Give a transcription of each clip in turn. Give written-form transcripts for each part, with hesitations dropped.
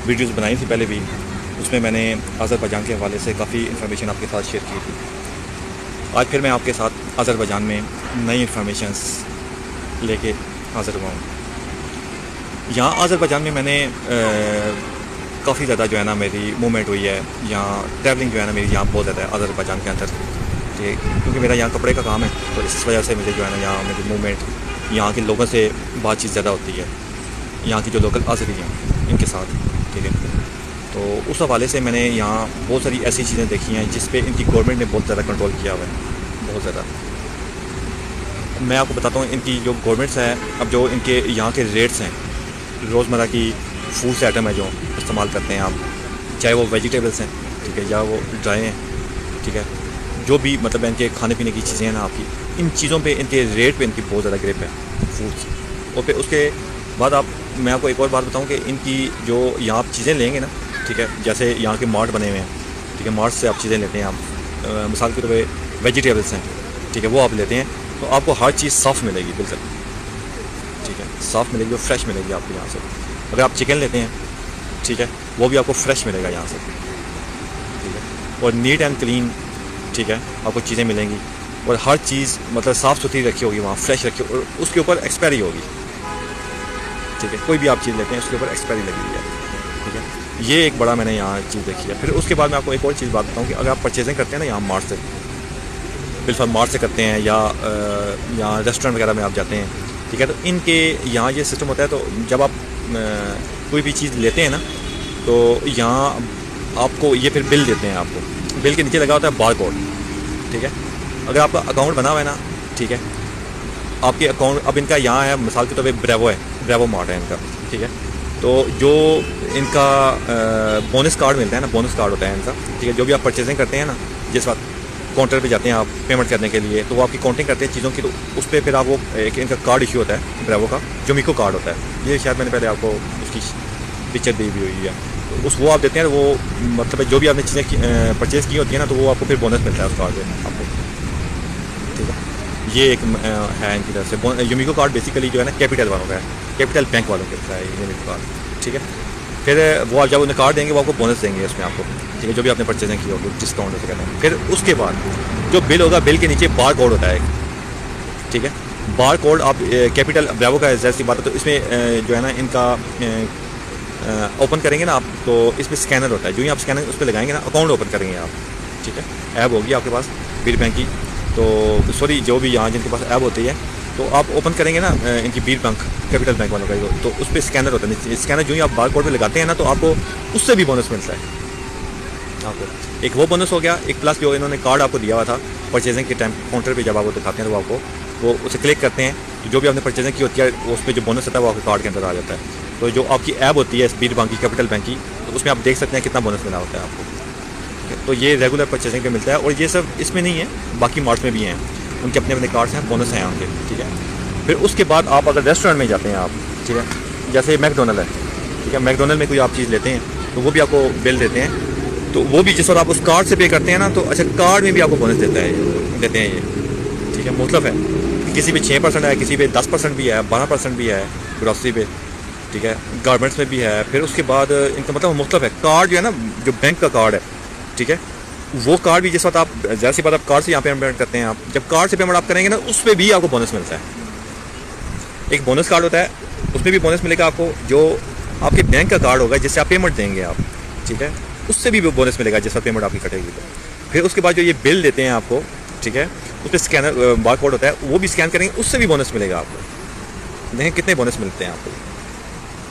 Videos बनाई थी पहले भी, उसमें मैंने अज़रबैजान के हवाले से काफ़ी इन्फॉर्मेशन आपके साथ शेयर की थी। आज फिर मैं आपके साथ अज़रबैजान में नई इन्फॉर्मेशंस लेके हाज़िर हुआ हूँ। यहाँ अज़रबैजान में मैंने काफ़ी ज़्यादा जो है ना मेरी मूवमेंट हुई है। यहाँ ट्रैवलिंग जो है ना मेरी यहाँ बहुत ज़्यादा है अज़रबैजान के अंदर, क्योंकि मेरा यहाँ कपड़े का काम है, तो इस वजह से मुझे जो है ना यहाँ मेरी मूवमेंट यहाँ के लोगों से बातचीत ज़्यादा होती है, यहाँ की जो लोकल आज़री हैं इनके साथ, ठीक है। तो उस हवाले से मैंने यहाँ बहुत सारी ऐसी चीज़ें देखी हैं जिस पे इनकी गवर्नमेंट ने बहुत ज़्यादा कंट्रोल किया हुआ है, बहुत ज़्यादा। मैं आपको बताता हूँ इनकी जो गवर्नमेंट्स है, अब जो इनके यहाँ के रेट्स हैं, रोज़मर्रा की फूड्स आइटम है जो इस्तेमाल करते हैं आप, चाहे वो वेजिटेबल्स हैं, ठीक है, या वो ड्राई हैं, ठीक है, जो भी मतलब इनके खाने पीने की चीज़ें हैं ना आपकी, इन चीज़ों पे इनके रेट पे इनकी बहुत ज़्यादा ग्रिप है फूड्स। और फिर उसके बाद मैं आपको एक और बात बताऊं कि इनकी जो यहाँ आप चीज़ें लेंगे ना, ठीक है, जैसे यहाँ के मार्ट बने हुए हैं, ठीक है, मार्ट से आप चीज़ें लेते हैं आप, मिसाल के तौर पर वेजिटेबल्स हैं, ठीक है, वो आप लेते हैं तो आपको हर चीज़ साफ़ मिलेगी, बिल्कुल, ठीक है, साफ़ मिलेगी और फ्रेश मिलेगी आपको यहाँ से। अगर आप चिकन लेते हैं, ठीक है, वो भी आपको फ्रेश मिलेगा यहाँ से, ठीक है, और नीट एंड क्लीन, ठीक है, आपको चीज़ें मिलेंगी और हर चीज़ मतलब साफ़ सुथरी रखी होगी वहाँ, फ्रेश रखी और उसके ऊपर एक्सपायरी होगी, ठीक है, कोई भी आप चीज़ लेते हैं उसके ऊपर एक्सपायरी लगी हुई है, ठीक है। ये एक बड़ा मैंने यहाँ चीज़ देखी है। फिर उसके बाद मैं आपको एक और चीज़ बात बताऊँ कि अगर आप परचेजिंग करते हैं ना यहाँ मार्ट से, बिल्कुल मार्ट से करते हैं या यहाँ रेस्टोरेंट वगैरह में आप जाते हैं, ठीक है, तो इनके यहाँ ये सिस्टम होता है, तो जब आप कोई भी चीज़ लेते हैं ना, तो यहाँ आपको ये फिर बिल देते हैं, आपको बिल के नीचे लगा होता है बार कोड, ठीक है। अगर आपका अकाउंट बना हुआ है ना, ठीक है, आपके अकाउंट अब इनका यहाँ है, मिसाल के तौर पे ब्रेवो है, ब्रेवो मार्ट है इनका, ठीक है, तो जो इनका बोनस कार्ड मिलता है ना, बोनस कार्ड होता है इनका, ठीक है, जो भी आप परचेजिंग करते हैं ना, जिस वक्त काउंटर पे जाते हैं आप पेमेंट करने के लिए, तो वो आपकी काउंटिंग करते हैं चीज़ों की, तो उस पर फिर आप वो एक इनका कार्ड इशू होता है ब्रेवो का, जो मिको कार्ड होता है, ये शायद मैंने पहले आपको उसकी पिक्चर दी हुई है, तो उस वो आप देते हैं, वो मतलब जो भी आपने चीज़ें परचेज़ की होती है ना, तो वो आपको फिर बोनस मिलता है उस कार्ड पर आपको, ठीक है। ये एक है इनकी तरफ से। यूमिको कार्ड बेसिकली जो है ना कैपिटल वालों का है, कैपिटल बैंक वालों का है यूमिको कार्ड, ठीक है। फिर वो आप जब उन्हें कार्ड देंगे वो आपको बोनस देंगे उसमें आपको, ठीक है, जो भी आपने परचेजिंग की होगी डिस्काउंट से कहते हैं। फिर उसके बाद जो बिल होगा, बिल के नीचे बार कोड होता है, ठीक है, बार कोड आप कैपिटल ब्रेवो का जैसी बात है, तो इसमें जो है ना इनका ओपन करेंगे ना आप, तो इसमें स्कैनर होता है, जो ही आप स्कैनर उस पर लगाएंगे ना, अकाउंट ओपन करेंगे आप, ठीक है, ऐप होगी आपके पास बीर बैंक की, तो सॉरी जो भी यहाँ जिनके पास ऐप होती है, तो आप ओपन करेंगे ना इनकी बीर बैंक कैपिटल बैंक वालों का, तो उस पर स्कैनर होता है, स्कैनर जो ही आप बार कोड पे लगाते हैं ना, तो आपको उससे भी बोनस मिलता है आपको। एक वो बोनस हो गया, एक प्लस जो इन्होंने कार्ड आपको दिया हुआ था परचेजिंग के टाइम, काउंटर पे जब आप वो दिखाते हैं तो आपको वो उसे क्लिक करते हैं, जो भी आपने परचेजिंग की होती है उस पर जो बोनस होता है वो आपके कार्ड के अंदर आ जाता है। तो जो आपकी ऐप होती है बीर बैंक की, कैपिटल बैंक की, तो उसमें आप देख सकते हैं कितना बोनस मिला होता है आपको, तो ये रेगुलर परचेजिंग पे मिलता है। और ये सब इसमें नहीं है, बाकी मार्ट्स में भी हैं, उनके अपने अपने कार्ड्स हैं, बोनस हैं उनके, ठीक है। फिर उसके बाद आप अगर रेस्टोरेंट में जाते हैं आप, ठीक है, जैसे मैकडोनल्ड है, ठीक है, मैकडोनल्ड में कोई आप चीज़ लेते हैं तो वो भी आपको बिल देते हैं, तो वो भी जिस वक्त आप उस कार्ड से पे करते हैं ना, तो अच्छा कार्ड में भी आपको बोनस देते हैं ये, ठीक है, मुख्तलिफ है, किसी पे 6% है, किसी पे 10% भी है, 12% भी है ग्रॉसरी पे, ठीक है, गारमेंट्स में भी है। फिर उसके बाद इनका मतलब मुख्तलिफ है। कार्ड जो है ना, जो बैंक का कार्ड है, ठीक है, वो कार्ड भी जिस वक्त आप जैसी बात आप कार्ड से यहाँ पेमेंट करते हैं, आप जब कार्ड से पेमेंट आप करेंगे ना, उस पर भी आपको बोनस मिलता है। एक बोनस कार्ड होता है, उसमें भी बोनस मिलेगा आपको, जो आपके बैंक का कार्ड होगा जिससे आप पेमेंट देंगे आप, ठीक है, उससे भी बोनस मिलेगा जिस वक्त पेमेंट आपकी कटेगी। तो फिर उसके बाद जो ये बिल देते हैं आपको, ठीक है, उस पर स्कैनर बार कोड होता है, वो भी स्कैन करेंगे, उससे भी बोनस मिलेगा आपको। देखें कितने बोनस मिलते हैं आपको,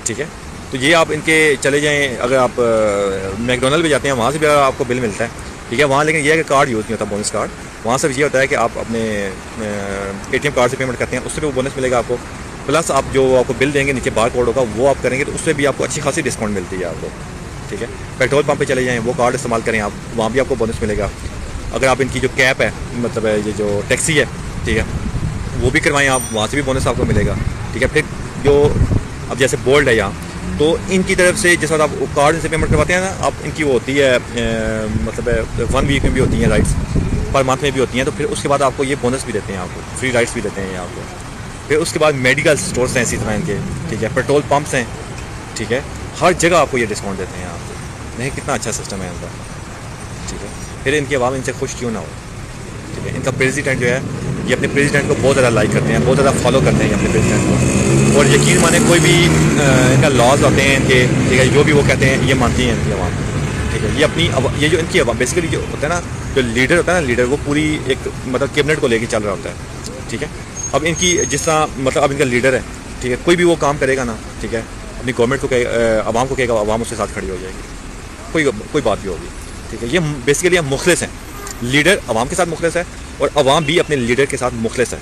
ठीक है। तो ये आप इनके चले जाएँ, अगर आप मैकडोनल्ड भी जाते हैं, वहाँ से भी आपको बिल मिलता है, ठीक है, वहाँ लेकिन ये है कि कार्ड यूज़ नहीं होता, बोनस कार्ड। वहाँ से ये होता है कि आप अपने ATM कार्ड से पेमेंट करते हैं, उससे भी वो बोनस मिलेगा आपको, प्लस आप जो आपको बिल देंगे नीचे बार कोड होगा वो आप करेंगे, तो उससे भी आपको अच्छी खासी डिस्काउंट मिलती है आपको, ठीक है। पेट्रोल पंप पे चले जाएँ, वो कार्ड इस्तेमाल करें आप, वहाँ भी आपको बोनस मिलेगा। अगर आप इनकी जो कैब है, मतलब ये जो टैक्सी है, ठीक है, वो भी करवाएं आप, वहाँ से भी बोनस आपको मिलेगा, ठीक है। फिर जो अब जैसे बोल्ड है यहाँ, तो इनकी तरफ से जिस वक्त आप कार्ड से पेमेंट करवाते हैं ना, आप इनकी वो होती है मतलब 1 वीक में भी होती हैं राइड्स, पर मंथ में भी होती हैं, तो फिर उसके बाद आपको ये बोनस भी देते हैं, आपको फ्री राइड्स भी देते हैं ये आपको। फिर उसके बाद मेडिकल स्टोर्स हैं इसी तरह इनके, ठीक है, पेट्रोल पंप्स हैं, ठीक है, हर जगह आपको ये डिस्काउंट देते हैं आपको। नहीं, कितना अच्छा सिस्टम है इनका, ठीक है। फिर इनकी आवाम इनसे खुश क्यों ना हो, ठीक है। इनका प्रेसिडेंट जो है, ये अपने प्रेसिडेंट को बहुत ज़्यादा लाइक करते हैं, बहुत ज़्यादा फॉलो करते हैं अपने प्रेसिडेंट को। और यकीन माने कोई भी इनका लॉज होते हैं इनके, ठीक है, जो भी वो कहते हैं ये मानती है इनकी आवाम, ठीक है। ये अपनी ये जो इनकी आवाम बेसिकली जो होता है ना, जो लीडर होता है ना, लीडर वो पूरी एक मतलब कैबिनेट को लेके चल रहा होता है, ठीक है। अब इनकी जिस तरह मतलब अब इनका लीडर है, ठीक है, कोई भी वो काम करेगा ना, ठीक है, अपनी गवर्नमेंट को आवाम को कहेगा, आवाम उसके साथ खड़ी हो जाएगी, कोई बात भी होगी, ठीक है। ये बेसिकली हम मुखलिस हैं, लीडर आवाम के साथ मुखलिस है और आवाम भी अपने लीडर के साथ मुखलिस है।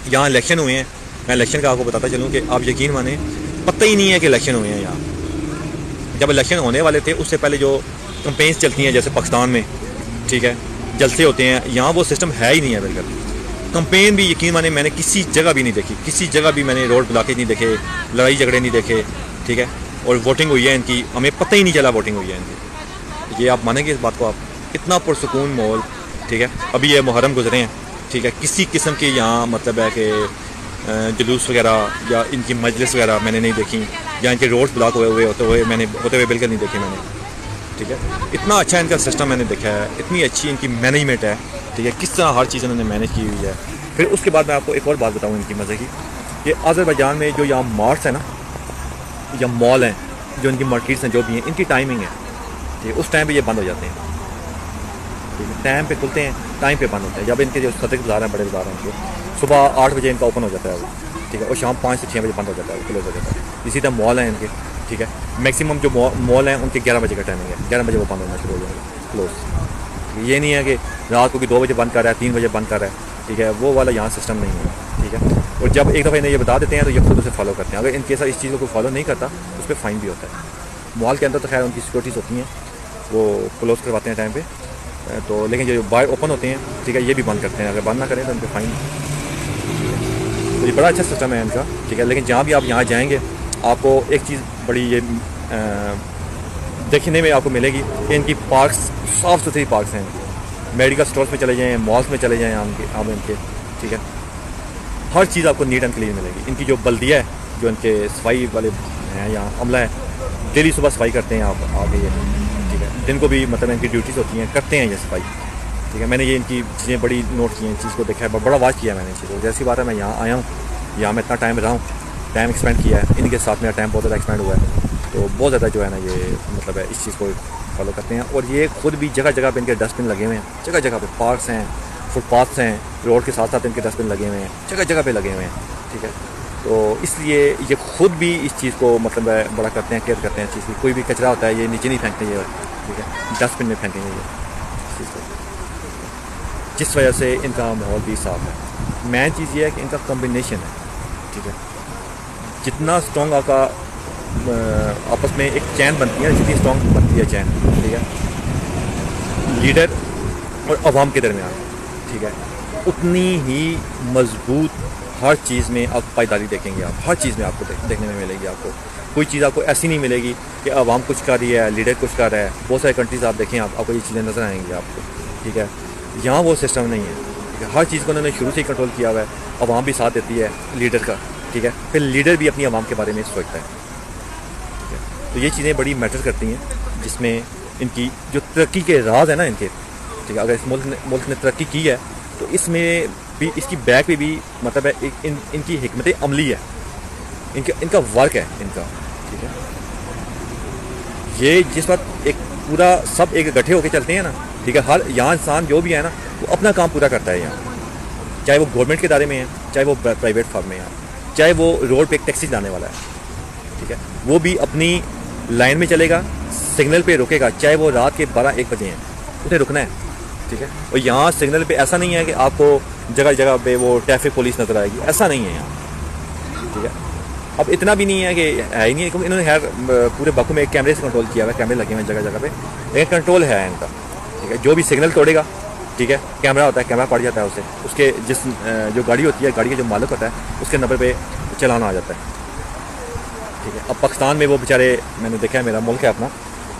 यहाँ इलेक्शन हुए हैं, मैं इलेक्शन का आपको बताता चलूँ कि आप यकीन माने पता ही नहीं है कि इलेक्शन हुए हैं। यहाँ जब इलेक्शन होने वाले थे उससे पहले जो कंपेन्स चलती हैं जैसे पाकिस्तान में, ठीक है, जलसे होते हैं, यहाँ वो सिस्टम है ही नहीं है बिल्कुल। कंपेन भी यकीन माने मैंने किसी जगह भी नहीं देखी, किसी जगह भी मैंने रोड ब्लॉकेज नहीं देखे, लड़ाई झगड़े नहीं देखे, ठीक है। और वोटिंग हुई है इनकी, हमें पता ही नहीं चला वोटिंग हुई है इनकी। ये आप मानेंगे इस बात को, आप इतना पुरसुकून माहौल, ठीक है। अभी ये मुहर्रम गुजरे हैं, ठीक है, किसी किस्म के यहाँ मतलब है कि जुलूस वगैरह या इनकी मजलिस वगैरह मैंने नहीं देखी, या इनके रोड्स ब्लॉक होते हुए बिल्कुल नहीं देखे मैंने, ठीक है। इतना अच्छा इनका सिस्टम मैंने देखा है, इतनी अच्छी इनकी मैनेजमेंट है, ठीक है, किस तरह हर चीज़ उन्होंने मैनेज की हुई है। फिर उसके बाद मैं आपको एक और बात बताऊँ इनकी मज़े की, कि अज़रबैजान में जो यहाँ मार्ट्स है ना या मॉल हैं, जो इनकी मार्केट्स हैं जो भी हैं, इनकी टाइमिंग है, ठीक है, उस टाइम पे ये बंद हो जाते हैं, ठीक है। टाइम पे खुलते हैं, टाइम पे बंद होते हैं। जब इनके जो सदर बाज़ार हैं, बड़े बाज़ार हैं, इनके सुबह 8 बजे इनका ओपन हो जाता है वो, ठीक है, और शाम 5 से 6 बजे बंद हो जाता है, क्लोज हो जाता है। इसी तरह मॉल हैं इनके, ठीक है, मैक्सिमम जो मॉल हैं उनके 11 बजे का टाइमिंग है, 11 बजे वो बंद होना शुरू हो जाएंगे, क्लोज। ये नहीं है कि रात को 2 बजे बंद कर रहा है, 3 बजे बंद कर रहा है, ठीक है, वो वाला यहाँ सिस्टम नहीं है, ठीक है। और जब एक दफ़ा इन्हें ये बता देते हैं तो ये खुद उसे फॉलो करते हैं। अगर इनके साथ इस चीज़ को कोई फॉलो नहीं करता तो उस पर फ़ाइन भी होता है। मॉल के अंदर तो खैर उनकी सिक्योरिटीज़ होती हैं, वो क्लोज करवाते हैं टाइम पे, तो लेकिन जो बाहर ओपन होते हैं, ठीक है, ये भी बंद करते हैं। अगर बंद ना करें तो उन पर फ़ाइन। तो ये बड़ा अच्छा सिस्टम है इनका, ठीक है। लेकिन जहाँ भी आप यहाँ जाएँगे आपको एक चीज़ बड़ी ये देखने में आपको मिलेगी कि इनकी पार्क्स साफ़ सुथरी पार्क्स हैं। मेडिकल स्टोर्स में चले जाएँ, मॉल्स में चले जाएँ आम इनके, ठीक है, हर चीज़ आपको नीट एंड क्लीन मिलेगी। इनकी जो बल्दिया है, जो इनके सफाई वाले हैं यहाँ अमला है, डेली सुबह सफाई करते हैं आप आगे ये, ठीक है। दिन को भी मतलब इनकी ड्यूटीज़ होती हैं, करते हैं ये सफाई, ठीक है। मैंने ये इनकी चीज़ें बड़ी नोट की हैं, चीज़ को देखा है, बड़ा वाच किया मैंने चीज़ को। जैसी बात है मैं यहाँ आया हूँ, यहाँ मैं इतना टाइम रहा हूँ, टाइम एक्सपेंड किया है, इनके साथ मेरा टाइम बहुत ज़्यादा एक्सपेंड हुआ है, तो बहुत ज़्यादा जो है ना ये मतलब है इस चीज़ को फॉलो करते हैं। और ये खुद भी जगह जगह पे इनके डस्टबिन लगे हुए हैं, जगह जगह पे पार्क्स हैं, फुटपाथ्स हैं, रोड के साथ साथ इनके डस्टबिन लगे हुए हैं, जगह जगह पे लगे हुए हैं, ठीक है। तो इसलिए ये खुद भी इस चीज़ को मतलब बड़ा करते हैं, केयर करते हैं चीज़ की। कोई भी कचरा होता है ये नीचे नहीं फेंकते ये, ठीक है, डस्टबिन में फेंकेंगे ये चीज़ को, जिस वजह से इनका माहौल भी साफ़ है। मेन चीज़ ये है कि इनका कॉम्बिनेशन है, ठीक है। जितना स्ट्रॉन्ग आपका आपस में एक चैन बनती है, जितनी स्ट्रॉन्ग बनती है चैन, ठीक है, लीडर और अवाम के दरमियान, ठीक है, उतनी ही मजबूत हर चीज़ में आप पायदारी देखेंगे। आप हर चीज़ में आपको देखने में मिलेगी। आपको कोई चीज़ आपको ऐसी नहीं मिलेगी कि अवाम कुछ कर रही है, लीडर कुछ कर रहा है। बहुत सारे कंट्रीज़ आप देखें, आपको ये चीज़ें नज़र आएंगी आपको, ठीक है। यहाँ वो सिस्टम नहीं है, ठीक है। हर चीज़ को उन्होंने शुरू से ही कंट्रोल किया हुआ है। अवाम भी साथ देती है लीडर का, ठीक है। फिर लीडर भी अपनी अवाम के बारे में सोचता है, ठीक है। तो ये चीज़ें बड़ी मैटर करती हैं, जिसमें इनकी जो तरक्की के राज है ना इनके, ठीक है। अगर इस मुल्क ने तरक्की की है तो इसमें भी, इसकी बैक पे भी मतलब है इनकी हिकमत अमली है, इनका वर्क है इनका, ठीक है। ये जिस वक्त एक पूरा सब एक इकट्ठे होकर चलते हैं ना, ठीक है, हर यहाँ इंसान जो भी है ना वो अपना काम पूरा करता है यहाँ, चाहे वो गवर्नमेंट के दायरे में है, चाहे वो प्राइवेट फर्म में है, चाहे वो रोड पे एक टैक्सी चलाने वाला है, ठीक है, वो भी अपनी लाइन में चलेगा, सिग्नल पे रुकेगा, चाहे वो रात के 12-1 बजे हैं, उसे रुकना है, ठीक है। और यहाँ सिग्नल पे ऐसा नहीं है कि आपको जगह जगह पे वो ट्रैफिक पुलिस नज़र आएगी, ऐसा नहीं है यहाँ, ठीक है। अब इतना भी नहीं है कि है ही नहीं है, क्योंकि इन्होंने खैर पूरे बाकू में एक कैमरे से कंट्रोल किया हुआ है, कैमरे लगे हुए हैं जगह जगह पे, लेकिन कंट्रोल है इनका, ठीक है। जो भी सिग्नल तोड़ेगा, ठीक है, कैमरा होता है, कैमरा पड़ जाता है उसे, उसके जिस जो गाड़ी होती है, गाड़ी का जो मालिक होता है उसके नंबर पे चलाना आ जाता है, ठीक है। अब पाकिस्तान में वो बेचारे, मैंने देखा है, मेरा मुल्क है अपना,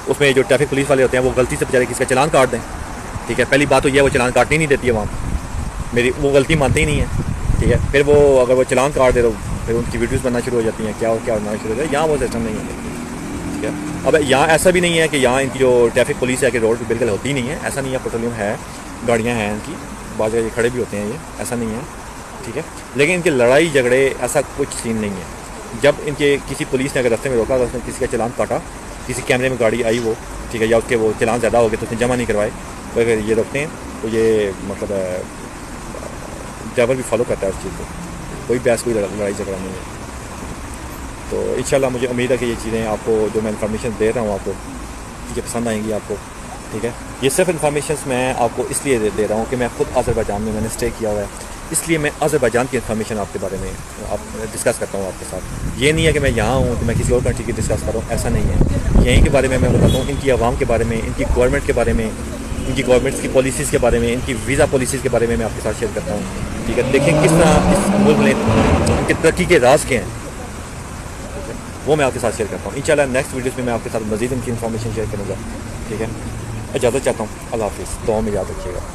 उसमें जो ट्रैफिक पुलिस वाले होते हैं वो गलती से बेचारे किसी का चलान काट दें, ठीक है। पहली बात तो ये वो चलान काटनी नहीं देती है वहाँ, मेरी वो गलती मानते ही नहीं है, ठीक है। फिर वो अगर वो चलान काट दे तो फिर उनकी वीडियोस बनना शुरू हो जाती हैं, क्या होना शुरू हो जाए। यहाँ वो सिस्टम नहीं है, ठीक है। अब यहाँ ऐसा भी नहीं है कि यहाँ इनकी जो ट्रैफिक पुलिस है कि रोड बिल्कुल होती ही नहीं है, ऐसा नहीं है। पेट्रोलियम है, गाड़ियाँ हैं इनकी, बाद जगह ये खड़े भी होते हैं, ये ऐसा नहीं है, ठीक है। लेकिन इनकी लड़ाई झगड़े ऐसा कुछ सीन नहीं है। जब इनके किसी पुलिस ने अगर रास्ते में रोका तो उसने किसी का चालान काटा, किसी कैमरे में गाड़ी आई वो, ठीक है, या उसके वो चालान ज़्यादा हो गए तो उसने जमा नहीं करवाए, तो अगर ये रोकते हैं तो ये मतलब ड्राइवर भी फॉलो करता है उस चीज़ को, कोई बहस कोई लड़ाई झगड़ा नहीं है। तो इंशाल्लाह मुझे उम्मीद है कि ये चीज़ें आपको जो मैं इन्फॉर्मेशन दे रहा हूँ आपको ये पसंद आएंगी आपको, ठीक है। ये सिर्फ इन्फॉर्मेशन मैं आपको इसलिए दे रहा हूँ कि मैं खुद अज़रबैजान में मैंने स्टे किया हुआ है, इसलिए मैं अज़रबैजान की इन्फॉर्मेशन आपके बारे में आप डिस्कस करता हूँ आपके साथ। ये नहीं है कि मैं यहाँ हूँ तो मैं किसी और कंट्री की डिस्कस कर रहा हूँ, ऐसा नहीं है। यहीं के बारे में मैं बताता हूँ, इनकी आवाम के बारे में, इनकी गवर्नमेंट के बारे में, इनकी गवर्नमेंट्स की पॉलिसीज़ के बारे में, इनकी वीज़ा पॉलिसीज़ के बारे में मैं आपके साथ शेयर करता हूँ, ठीक है। देखें किस तरह इस मुल्क में इनके तरक्की के राज के हैं, वो मैं आपके साथ शेयर करता हूँ। इंशाल्लाह नेक्स्ट वीडियोस में मैं आपके साथ मज़ीद इनकी इन्फॉर्मेशन शेयर करूँगा, ठीक है। इजाज़त चाहता हूँ, अल्लाह हाफ़िज़, दुआ में याद रखिएगा।